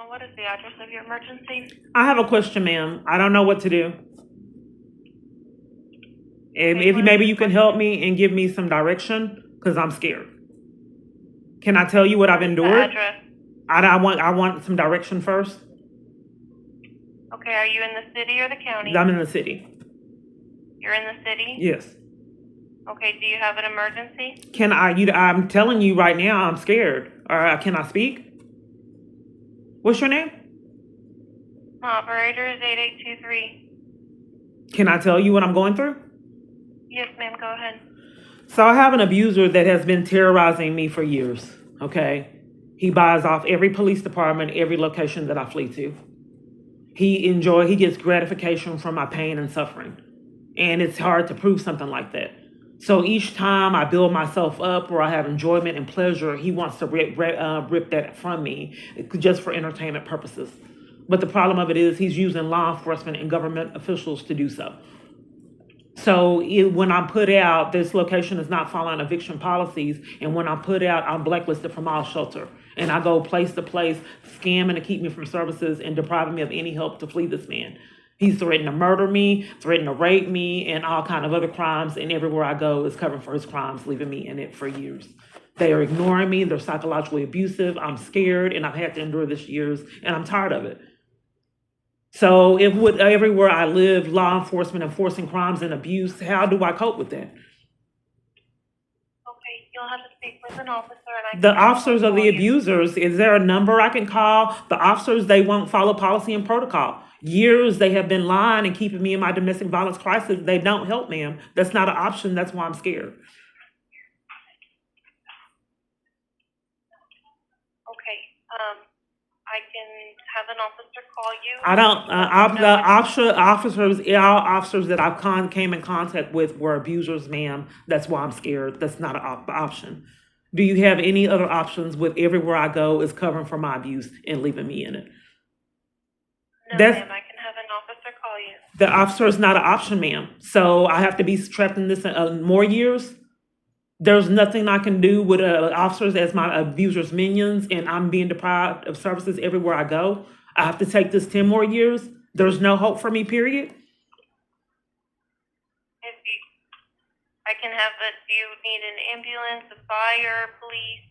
What is the address of your emergency? I have a question, ma'am. I don't know what to do. And Okay, if what maybe is you your can help me and give me some direction, because I'm scared. Can I tell you what I've the endured? address? I want some direction first. Okay, are you in the city or the county? I'm in the city. You're in the city? Yes. Okay, do you have an emergency? I'm telling you right now, I'm scared. Can I speak? What's your name? My operator is 8823. Can I tell you what I'm going through? Yes, ma'am, go ahead. So I have an abuser that has been terrorizing me for years, okay? He buys off every police department, every location that I flee to. He gets gratification from my pain and suffering. And it's hard to prove something like that. So each time I build myself up or I have enjoyment and pleasure, he wants to rip that from me just for entertainment purposes. But the problem of it is he's using law enforcement and government officials to do so. So when I'm put out, this location is not following eviction policies. And when I'm put out, I'm blacklisted from all shelter. And I go place to place, scamming to keep me from services and depriving me of any help to flee this man. He's threatened to murder me, threatened to rape me, and all kind of other crimes. And everywhere I go is covering for his crimes, leaving me in it for years. They are ignoring me. They're psychologically abusive. I'm scared, and I've had to endure this years, and I'm tired of it. So everywhere I live, law enforcement enforcing crimes and abuse, how do I cope with that? Okay, you'll have to speak with an officer. And The officers are the abusers. Is there a number I can call? The officers, they won't follow policy and protocol. Years they have been lying and keeping me in my domestic violence crisis. They don't help, ma'am. That's not an option. That's why I'm scared. Okay, I can have an officer call you. I don't. All officers that I've came in contact with were abusers, ma'am. That's why I'm scared. That's not an option. Do you have any other options with everywhere I go is covering for my abuse and leaving me in it? No, ma'am, I can have an officer call you. The officer is not an option, ma'am. So I have to be trapped in this more years. There's nothing I can do with officers as my abusers' minions, and I'm being deprived of services everywhere I go. I have to take this 10 more years. There's no hope for me, period. I can have it. Do you need an ambulance, a fire, police?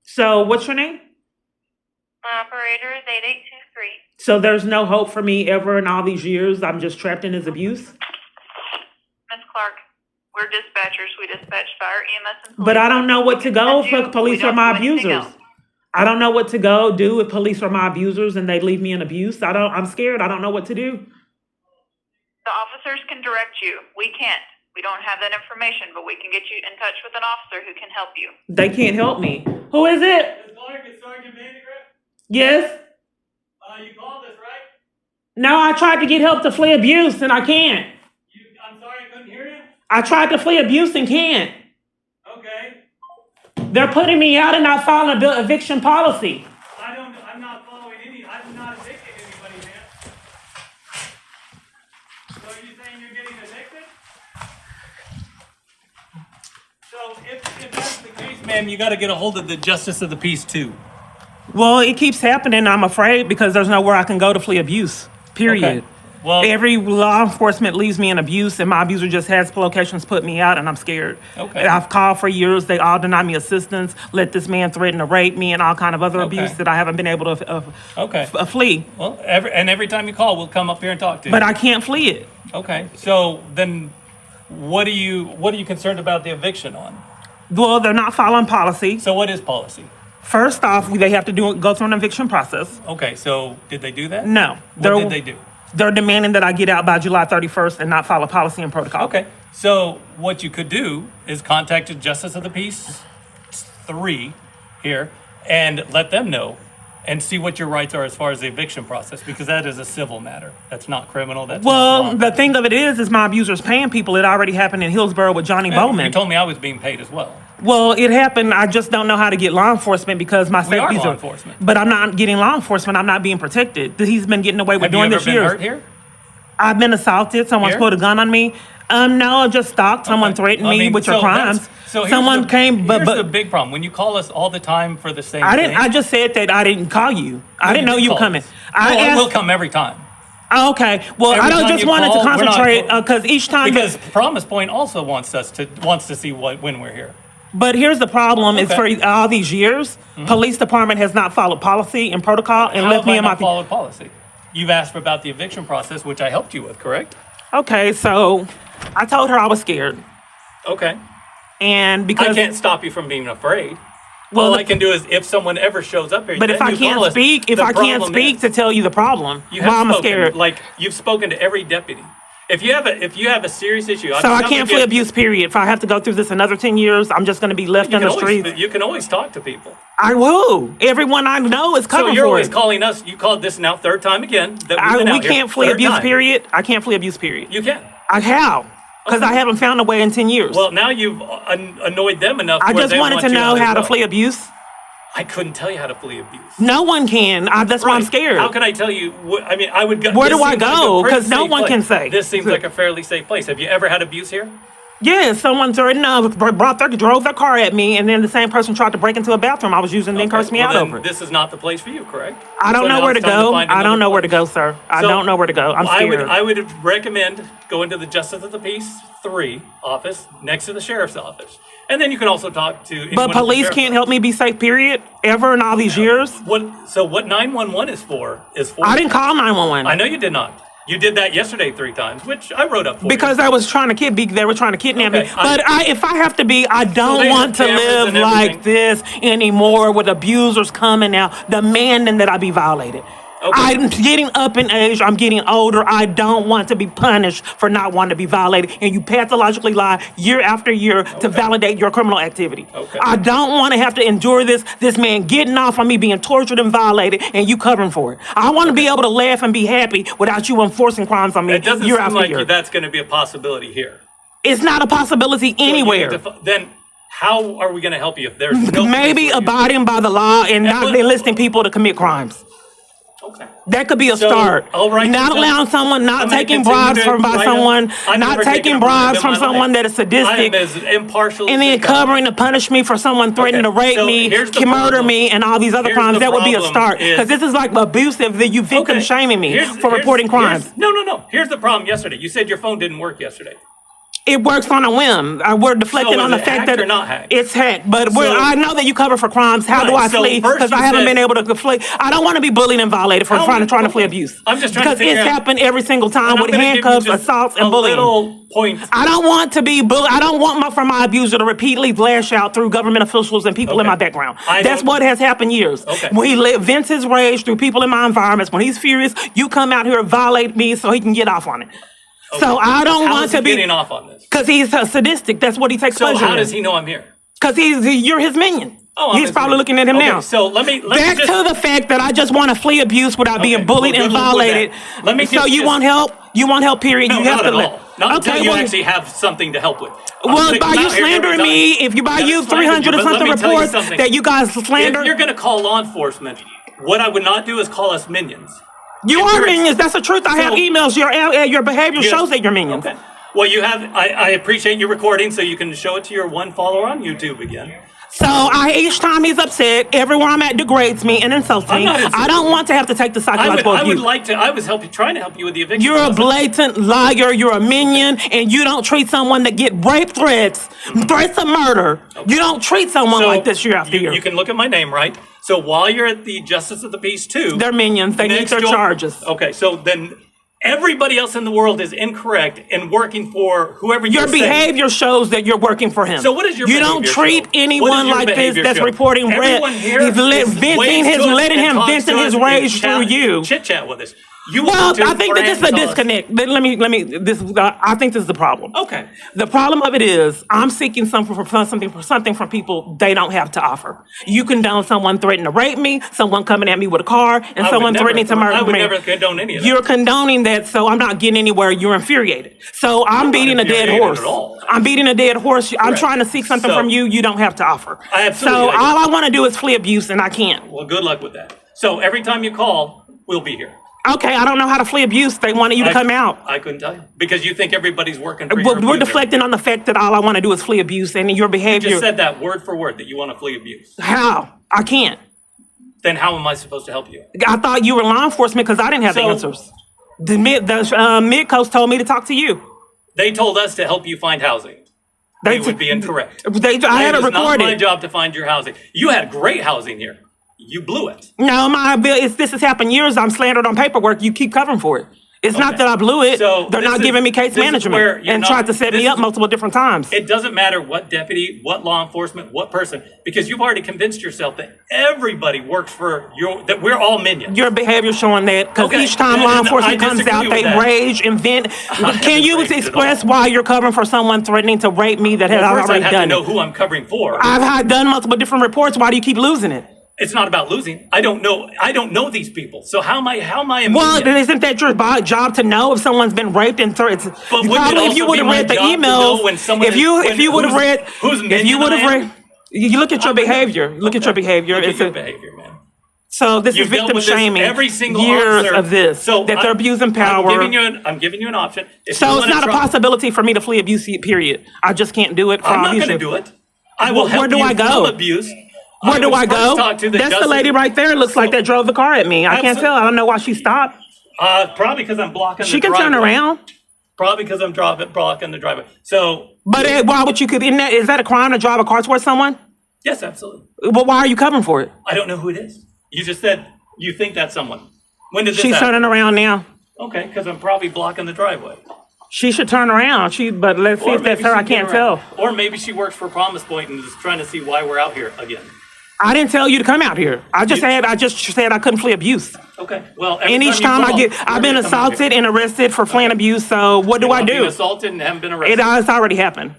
So what's your name? My operator is 8823. So there's no hope for me ever in all these years. I'm just trapped in his abuse. Ms. Clark, we're dispatchers. We dispatch fire, EMS, and police. But I don't know what to go if police are my abusers. I don't know what to go do if police are my abusers and they leave me in abuse. I'm scared. I don't know what to do. The officers can direct you. We can't. We don't have that information, but we can get you in touch with an officer who can help you. They can't help me. Who is it? Ms. Clark, it's Sergeant Vandygriff. Yes? You called us, right? No, I tried to get help to flee abuse and I can't. I'm sorry I couldn't hear you. I tried to flee abuse and can't. Okay. They're putting me out and not following the eviction policy. I'm not following I'm not evicting anybody, man. So are you saying you're getting evicted? So if that's the case, ma'am, you got to get a hold of the Justice of the Peace too. Well, it keeps happening. I'm afraid because there's nowhere I can go to flee abuse. Period. Okay. Well, every law enforcement leaves me in abuse, and my abuser just has locations put me out, and I'm scared. Okay. I've called for years. They all deny me assistance. Let this man threaten to rape me, and all kind of other abuse that I haven't been able to flee. Well, every time you call, we'll come up here and talk to you. But I can't flee it. Okay. So then, what are you concerned about the eviction on? Well, they're not following policy. So what is policy? First off, they have to go through an eviction process. Okay, so did they do that? No. What did they do? They're demanding that I get out by July 31st and not follow policy and protocol. Okay, so what you could do is contact the Justice of the Peace 3 here and let them know and see what your rights are as far as the eviction process, because that is a civil matter. That's not criminal. That's well, the thing of it is my abuser's paying people. It already happened in Hillsborough with Johnny Bowman. You told me I was being paid as well. Well, it happened. I just don't know how to get law enforcement because my We are law enforcement. But I'm not getting law enforcement. I'm not being protected. He's been getting away with doing this years. Have you ever been hurt here? I've been assaulted. Someone's Here? put a gun on me. No, I just stalked. Someone threatened me with your crimes. Someone came, here's the big problem. When you call us all the time for the same thing. I just said that I didn't call you. I didn't know you were coming. I will come every time. Okay. Well, I don't just wanted to concentrate because each time. Because Promise Point also wants to see when we're here. But here's the problem: is for all these years, police department has not followed policy and protocol and left me in my followed policy. You've asked about the eviction process, which I helped you with, correct? Okay, so I told her I was scared. Okay. And because I can't stop you from being afraid. All I can do is if someone ever shows up here. But if I can't speak, to tell you the problem, why I'm scared. Like you've spoken to every deputy. If you have a serious issue, so I can't flee abuse. Period. If I have to go through this another 10 years, I'm just going to be left in the streets. You can always talk to people. I will. Everyone I know is coming for it. So you're always calling us. You called this now third time again. We can't flee abuse. Period. I can't flee abuse. Period. You can. How? Because I haven't found a way in 10 years. Well, now you've annoyed them enough. I just wanted to know how to flee abuse. I couldn't tell you how to flee abuse. No one can. That's why I'm scared. How can I tell you? I mean, I would go. Where do I go? Because no one can say. This seems like a fairly safe place. Have you ever had abuse here? Yeah, someone drove their car at me, and then the same person tried to break into a bathroom I was using, and then cursed me out over it. This is not the place for you, correct? I don't know where to go. I don't know where to go, sir. I don't know where to go. I'm scared. I would recommend going to the Justice of the Peace 3 office next to the sheriff's office. And then you can also talk to. But police can't help me be safe, period, ever in all these years? So what 911 is for? I didn't call 911. I know you did not. You did that yesterday 3 times, which I wrote up for because I was trying to they were trying to kidnap me. But if I have to be, I don't want to live like this anymore with abusers coming out demanding that I be violated. Okay. I'm getting up in age. I'm getting older. I don't want to be punished for not wanting to be violated. And you pathologically lie year after year to validate your criminal activity. Okay. I don't want to have to endure this man getting off on me being tortured and violated and you covering for it. I want to be able to laugh and be happy without you enforcing crimes on me year after year. It doesn't seem like that's going to be a possibility here. It's not a possibility anywhere. Then how are we going to help you if there's no maybe abiding by the law and not enlisting people to commit crimes. Okay. That could be a start. Not allowing someone, not taking bribes from someone that is sadistic, and then covering to punish me for someone threatening to rape me, murder me, and all these other crimes. That would be a start. Because this is like abusive that you victim shaming me for reporting crimes. No. Here's the problem yesterday. You said your phone didn't work yesterday. It works on a whim. We're deflecting on the fact that it's hacked. But I know that you cover for crimes. How do I flee? Because I haven't been able to flee. I don't want to be bullied and violated for trying to flee abuse. I'm just trying to figure out. Because it's happened every single time with handcuffs, assaults, and bullying. I don't want to be bullied. I don't want my abuser to repeatedly lash out through government officials and people in my background. That's what has happened years. When he vents his rage through people in my environments, when he's furious, you come out here and violate me so he can get off on it. Okay. So I don't want to be getting off on this because he's sadistic. That's what he takes pleasure in. So how does he know I'm here? Because you're his minion. He's probably looking at him now. So let me back to the fact that I just want to flee abuse without being bullied and violated. So you want help? You want help? Period. No, you have not at all. Not until you actually have something to help with. Well, by you slandering me, if you 300 or something reports that you guys slander, if you're going to call law enforcement, what I would not do is call us minions. You are minions. That's the truth. I have emails. Your behavior shows that you're minions. Okay. Well, you have. I appreciate you recording, so you can show it to your one follower on YouTube again. So each time he's upset, everywhere I'm at degrades me and insults me. I don't want to have to take the psychological abuse. I would like to. I was trying to help you with the eviction. You're a blatant liar. You're a minion, and you don't treat someone that get rape threats, threats of murder. Okay. You don't treat someone like this year after year. You can look at my name, right? So while you're at the Justice of the Peace 2... They're minions. They need their charges. Okay, so then everybody else in the world is incorrect in working for whoever you're Your behavior shows that you're working for him. So what is your behavior? You don't treat anyone like this that's reporting red. He's letting him vent his rage through you. Chit-chat with us. I think that this is a disconnect. I think this is the problem. Okay. The problem of it is I'm seeking something from people they don't have to offer. You condone someone threatening to rape me, someone coming at me with a car, and someone threatening to murder me. I would never condone any of that. You're condoning that, so I'm not getting anywhere. You're infuriated. So I'm beating a dead horse. I'm beating a dead horse. I'm trying to seek something from you you don't have to offer. So all I want to do is flee abuse, and I can't. Well, good luck with that. So every time you call, we'll be here. Okay, I don't know how to flee abuse. They wanted you to come out. I couldn't tell you because you think everybody's working for you. We're deflecting on the fact that all I want to do is flee abuse and your You behavior. just said that word for word that you want to flee abuse. How? I can't. Then how am I supposed to help you? I thought you were law enforcement because I didn't have the answers. The mid-coast told me to talk to you. They told us to help you find housing. They would be incorrect. I had it It is not recorded. my job to find your housing. You had great housing here. You blew it. No, this has happened years. I'm slandered on paperwork. You keep covering for it. It's not that I blew it. So They're not giving me case management and tried to set me up multiple different times. It doesn't matter what deputy, what law enforcement, what person, because you've already convinced yourself that everybody works for that we're all minions. Your behavior showing that, because each time law enforcement comes out, they rage and vent. Can you express why you're covering for someone threatening to rape me that has already I have done to know it? who I'm covering for. I've done multiple different reports. Why do you keep losing it? It's not about losing. I don't know these people. So how am I immune? Well, then isn't that your job to know if someone's been raped and threatened? But probably if you would have read the emails, if you would have read, if you would have read, you look at your behavior. Look at your behavior. Look at your behavior, man. So this is victim shaming. Every single years officer, of this. So that they're abusing power. I'm giving you an option. So it's not a possibility for me to flee abuse. Period. I just can't do it. I'm not going to do it. I will help Where do you I go? from abuse. Where do I go? That's the lady right there. Looks like that drove the car at me. I can't tell. I don't know why she stopped. Probably because I'm blocking the driveway. She can turn around. Probably because I'm blocking the driveway. So. But why would you? Is that a crime to drive a car towards someone? Yes, absolutely. Well, why are you covering for it? I don't know who it is. You just said you think that's someone. When did this She's happen? turning around now. Okay, because I'm probably blocking the driveway. She should turn around. But let's see if that's her. I can't tell. Or maybe she works for Promise Point and is trying to see why we're out here again. I didn't tell you to come out here. I just said I couldn't flee abuse. Okay. Well, and each time I've been assaulted and arrested for fleeing abuse. So what do I do? Been assaulted and haven't been arrested. It's already happened.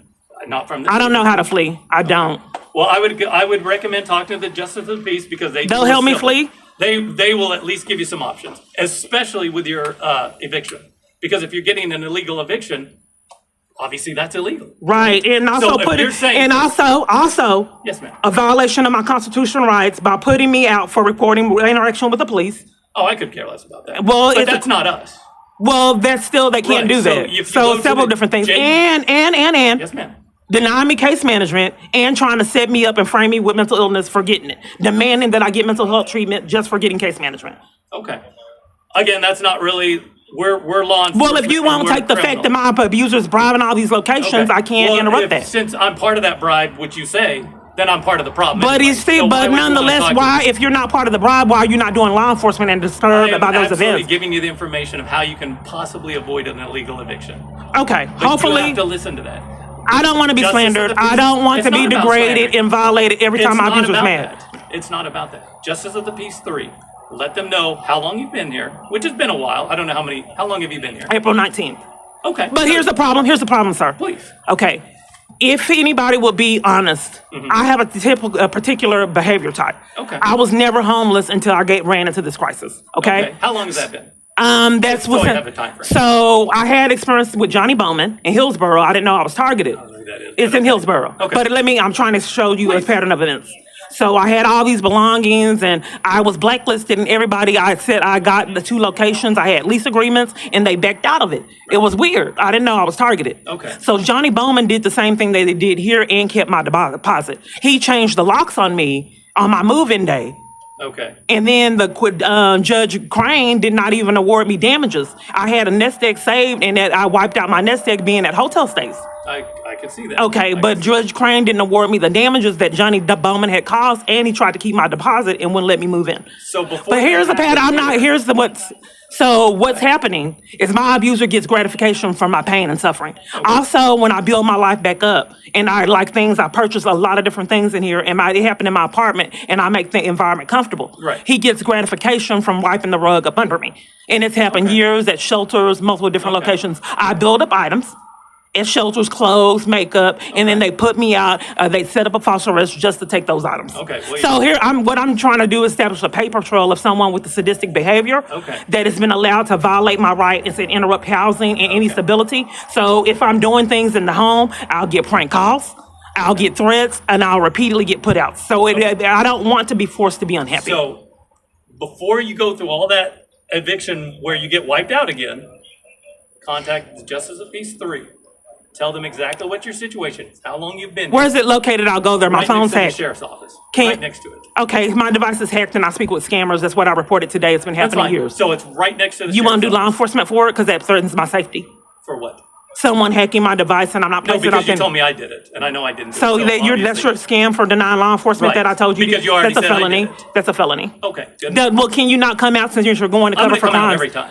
Not from this. I don't know how to flee. I don't. Well, I would recommend talking to the Justice of the Peace because they'll help me flee. They will at least give you some options, especially with your eviction. Because if you're getting an illegal eviction, obviously that's illegal. Right, and also also yes, ma'am. A violation of my constitutional rights by putting me out for reporting interaction with the police. Oh, I could care less about that. Well, but that's not us. Well, that's still they can't do that. So several different things. And yes, ma'am. Denying me case management and trying to set me up and frame me with mental illness for getting it. Demanding that I get mental health treatment just for getting case management. Okay. Again, that's not really we're law enforcement. Well, if you won't take the fact that my abuser's bribing all these locations, I can't interrupt that. Since I'm part of that bribe, which you say, then I'm part of the problem. But nonetheless, why, if you're not part of the bribe, why are you not doing law enforcement and disturbed about those events? I'm giving you the information of how you can possibly avoid an illegal eviction. Okay, but hopefully. You have to listen to that. I don't want to be slandered. I don't want to be degraded and violated every time my abuser's mad. It's not about that. Justice of the Peace 3. Let them know how long you've been here, which has been a while. I don't know how long have you been here? April 19th. Okay. But here's the problem, sir. Please. Okay. If anybody will be honest, I have a particular behavior type. Okay. I was never homeless until I ran into this crisis. Okay. How long has that been? That's what. So I had experience with Johnny Bowman in Hillsborough. I didn't know I was targeted. I don't know who that is, it's in Hillsborough. Okay. But I'm trying to show you a pattern of events. So I had all these belongings and I was blacklisted and everybody I said I got the 2 locations. I had lease agreements and they backed out of it. It was weird. I didn't know I was targeted. Okay. So Johnny Bowman did the same thing they did here and kept my deposit. He changed the locks on me on my move-in day. Okay. And then Judge Crane did not even award me damages. I had a nest egg saved and that I wiped out my nest egg being at hotel stays. I can see that. Okay, but Judge Crane didn't award me the damages that Johnny Bowman had caused, and he tried to keep my deposit and wouldn't let me move in. So before. But here's the pattern. What's happening is my abuser gets gratification from my pain and suffering. Okay. Also, when I build my life back up and I purchase a lot of different things in here, and it happened in my apartment, and I make the environment comfortable. Right. He gets gratification from wiping the rug up under me, and it's happened years at shelters, multiple different locations. I build up items. At shelters, clothes, makeup, and then they put me out. They set up a false arrest just to take those items. Okay. So here, what I'm trying to do is establish a paper trail of someone with the sadistic behavior that has been allowed to violate my right and interrupt housing and any stability. So if I'm doing things in the home, I'll get prank calls, I'll get threats, and I'll repeatedly get put out. So I don't want to be forced to be unhappy. So before you go through all that eviction where you get wiped out again, contact the Justice of Peace 3. Tell them exactly what your situation is, how long you've been Where is it located? I'll go there. My right phone's next to the hacked. sheriff's office. Can- right next to it. Okay, my device is hacked and I speak with scammers. That's what I reported today. It's been That's happening fine. years. So it's right next to the You want to do sheriff's law enforcement for it? Because that threatens my safety. office. For what? Someone hacking my device and I'm not No, placing it because you up told me I did it, and I know I didn't do So it. that that's your scam for denying law enforcement Right. that I told you? Because you already that's a said I felony. did it. That's a felony. Okay, good. Well, can you not come out since you're going to I'm cover going for to come out crimes? every time.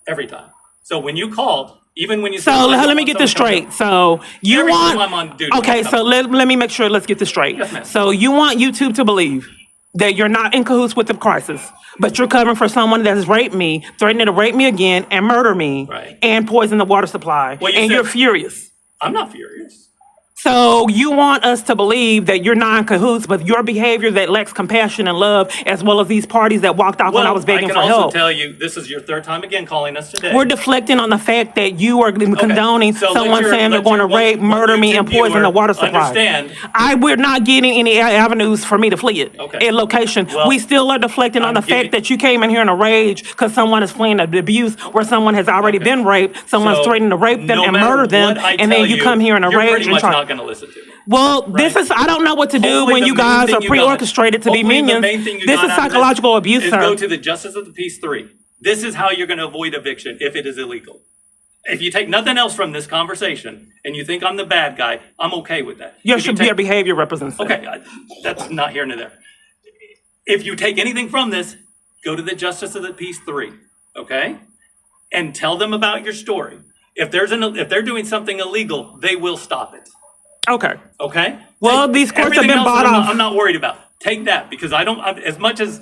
Every time. So when you called, even when you So said, let me get this straight. So you Every want time I'm on duty, okay? I'm So let me make sure. Let's get this straight. Yes, ma'am. So you want YouTube to believe that you're not in cahoots with the crisis, but you're covering for someone that has raped me, threatening to rape me again and murder me, Right. and poison the water supply, Well, you and said- you're furious. I'm not furious. So you want us to believe that you're not in cahoots, but your behavior that lacks compassion and love, as well as these parties that walked off when I was begging can for also help. tell you, this is your third time again calling us today. We're deflecting on the fact that you are condoning So someone saying they're going to rape, murder me, and poison the water supply. Understand. We're not getting any avenues for me to flee it. Okay. In location. Well, We still are deflecting on I'm the giving- fact that you came in here in a rage because someone is fleeing an abuse where someone has already Okay. been raped, someone's So, threatening to rape them no and matter murder them, what I and then tell you come here in a you're rage pretty and much try. not going to listen to me. Well, this Right. is, I don't know what to do Hopefully when the you main guys thing are you got- pre-orchestrated to be hopefully the minions. main thing you This got is out of psychological abuse, is sir. go to the Justice of the Peace 3. This is how you're going to avoid eviction if it is illegal. If you take nothing else from this conversation and you think I'm the bad guy, I'm okay with that. Your If you take- your behavior represents that. Okay, that's not here nor there. If you take anything from this, go to the Justice of the Peace 3, okay? And tell them about your story. If they're doing something illegal, they will stop it. Okay. Okay? Well, these courts have Everything been else bought off. I'm not worried about. Take that because I don't as much as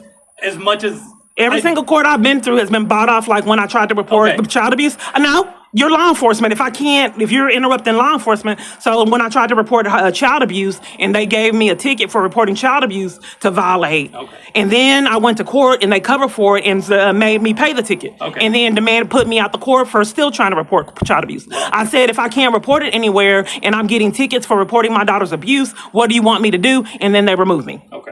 Every single court I've been through has been bought off, like when I tried to report Okay. child abuse. No, you're law enforcement. If you're interrupting law enforcement, so when I tried to report child abuse, and they gave me a ticket for reporting child abuse to violate, Okay. and then I went to court and they covered for it and made me pay the ticket, Okay. and then the man put me out the court for still trying to report child abuse. I said, if I can't report it anywhere and I'm getting tickets for reporting my daughter's abuse, what do you want me to do? And then they removed me. Okay.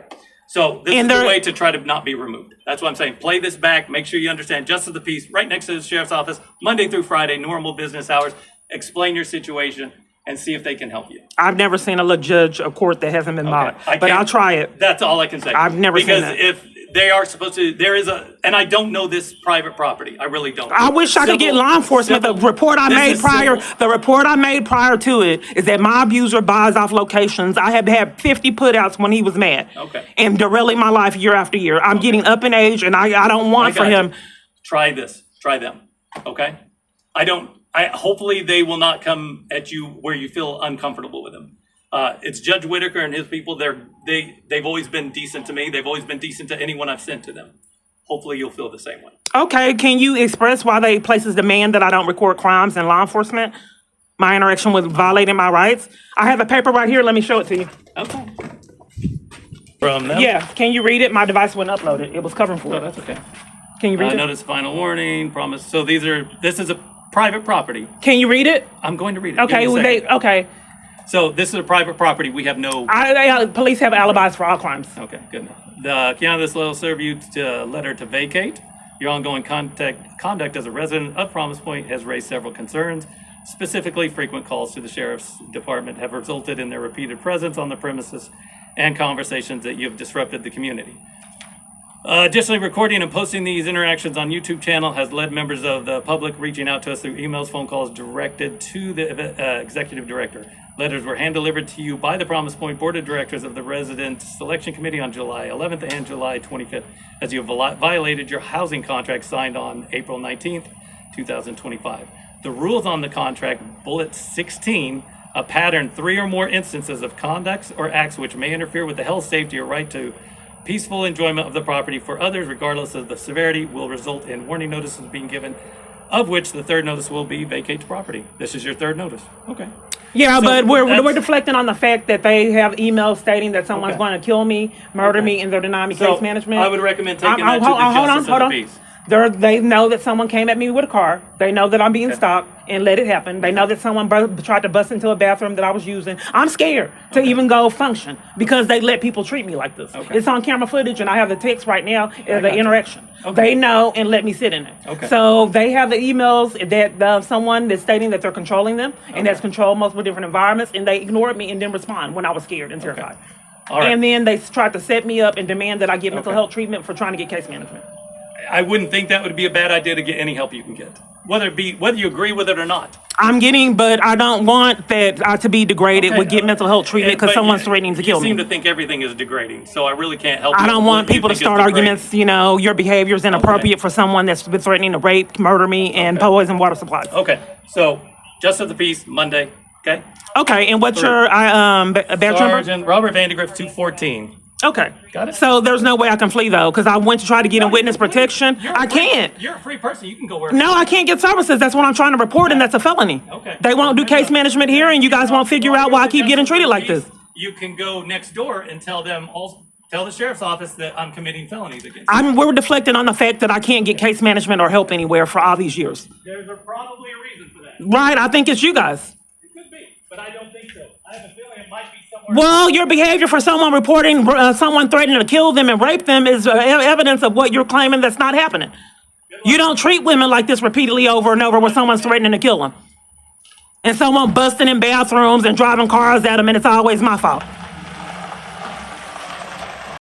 So this And is the there- way to try to not be removed. That's what I'm saying. Play this back. Make sure you understand. Justice of the Peace, right next to the sheriff's office, Monday through Friday, normal business hours. Explain your situation and see if they can help you. I've never seen a judge of court that hasn't been bought, I but can't- I'll try it. That's all I can say. I've never seen that. Because if they are supposed to, and I don't know this private property. I really don't. I wish I could get law enforcement. The report I made prior to it is that my abuser buys off locations. I have had 50 putouts when he was mad. Okay. And derailing my life year after year. I'm getting up in age, and I don't want for got him. you. Try this. Try them. Okay? Hopefully they will not come at you where you feel uncomfortable with them. It's Judge Whitaker and his people. They've always been decent to me. They've always been decent to anyone I've sent to them. Hopefully you'll feel the same way. Okay, can you express why they places demand that I don't record crimes in law enforcement? My interaction with violating my rights? I have a paper right here. Let me show it to you. Okay. From them? Yeah, can you read it? My device wouldn't upload it. It was covering for No, it. that's okay. Can you read it? Notice final warning, promise. So this is a private property. Can you read it? I'm going to read it. Okay, Give me a second. okay. So this is a private property. We have no. Police have alibis for all crimes. Okay, good enough. The Kiana, this will serve you to letter to vacate. Your ongoing conduct as a resident of Promise Point has raised several concerns. Specifically, frequent calls to the sheriff's department have resulted in their repeated presence on the premises and conversations that you have disrupted the community. Additionally, recording and posting these interactions on YouTube channel has led members of the public reaching out to us through emails, phone calls directed to the executive director. Letters were hand-delivered to you by the Promise Point Board of Directors of the Resident Selection Committee on July 11th and July 25th, as you have violated your housing contract signed on April 19th, 2025. The rules on the contract, bullet 16, a pattern 3 or more instances of conducts or acts which may interfere with the health, safety, or right to peaceful enjoyment of the property for others, regardless of the severity, will result in warning notices being given, of which the third notice will be vacate the property. This is your third notice. Okay. Yeah, So but we're that's- deflecting on the fact that they have emails stating that someone's Okay. going to kill me, murder Okay. me, and they're denying me So case management. I would recommend taking that to hold the Justice on. of the Peace. They know that someone came at me with a car. They know that I'm being stopped and let it happen. They know that someone tried to bust into a bathroom that I was using. I'm scared to even go function because they let people treat me like this. Okay. It's on camera footage, and I have the text right now, the interaction. Okay. They know and let me sit in it. Okay. So they have the emails that someone that's stating that they're controlling them and that's controlled multiple different environments, and they ignored me and didn't respond when I was scared and terrified. All right. And then they tried to set me up and demand that I get mental health treatment for trying to get case management. I wouldn't think that would be a bad idea to get any help you can get, whether you agree with it or not. I'm getting, but I don't want that to be degraded with get mental health treatment because someone's threatening to kill me. You seem to think everything is degrading, so I really can't help you. I don't want What you people to think is start degrading. arguments, your behavior is inappropriate for someone that's been threatening to rape, murder me, and poison water supplies. Okay, so justice of the peace, Monday, okay? Okay, and what's your badge number? Sergeant Robert Vandygriff, 214. Okay. Got it. So there's no way I can flee, though, because I went to try to get in witness protection. I can't. You're a free person. You can go where. No, I can't get services. That's what I'm trying to report, and that's a felony. Okay. They won't do case management here, and you guys won't figure out why I keep getting treated like this. You can go next door and tell the sheriff's office that I'm committing felonies against you. We're deflecting on the fact that I can't get case management or help anywhere for all these years. There's probably a reason for that. Right, I think it's you guys. It could be, but I don't think so. I have a feeling it might be somewhere. Well, your behavior for someone reporting someone threatening to kill them and rape them is evidence of what you're claiming that's not happening. You don't treat women like this repeatedly over and over when someone's threatening to kill them. And someone busting in bathrooms and driving cars at them, and it's always my fault.